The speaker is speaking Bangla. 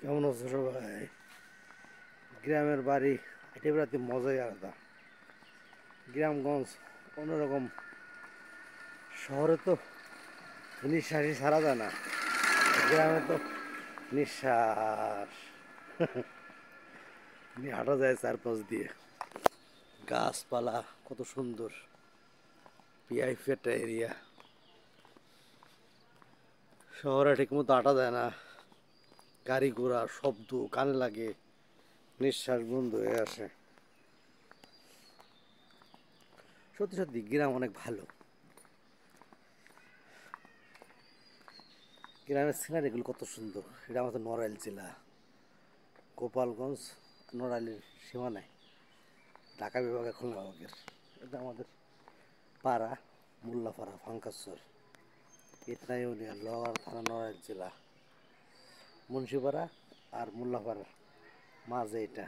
কেমন আছো সবাই? গ্রামের বাড়ি এটা বেড়াতে মজাই আলাদা। গ্রামগঞ্জ অন্যরকম। শহরে তো নিঃশ্বাসই ছাড়া যায় না, গ্রামে তো নিঃশ্বাস নিয়ে হাঁটা যায় চারপাশ দিয়ে। গাছপালা কত সুন্দর, পিআইপি একটা এরিয়া। শহরে ঠিক মতো হাঁটা যায় না, গাড়ি ঘোড়া শব্দ কানে লাগে, নিঃশ্বাস বন্ধ হয়ে আসে। সত্যি সত্যি গ্রাম অনেক ভালো। গ্রামের সিনারিগুলো কত সুন্দর। এটা আমাদের নড়াইল জেলা, গোপালগঞ্জ নড়াইলের সীমানায়, ঢাকা বিভাগে খুলনা বিভাগের। এটা আমাদের পাড়া, মোল্লাপাড়া ফাঙ্কাসর, ইতনা ইউনিয়ন, লোহার থানা, নড়াইল জেলা। মুন্সিপাড়া আর মোল্লাপাড়ার মাঝে এটা।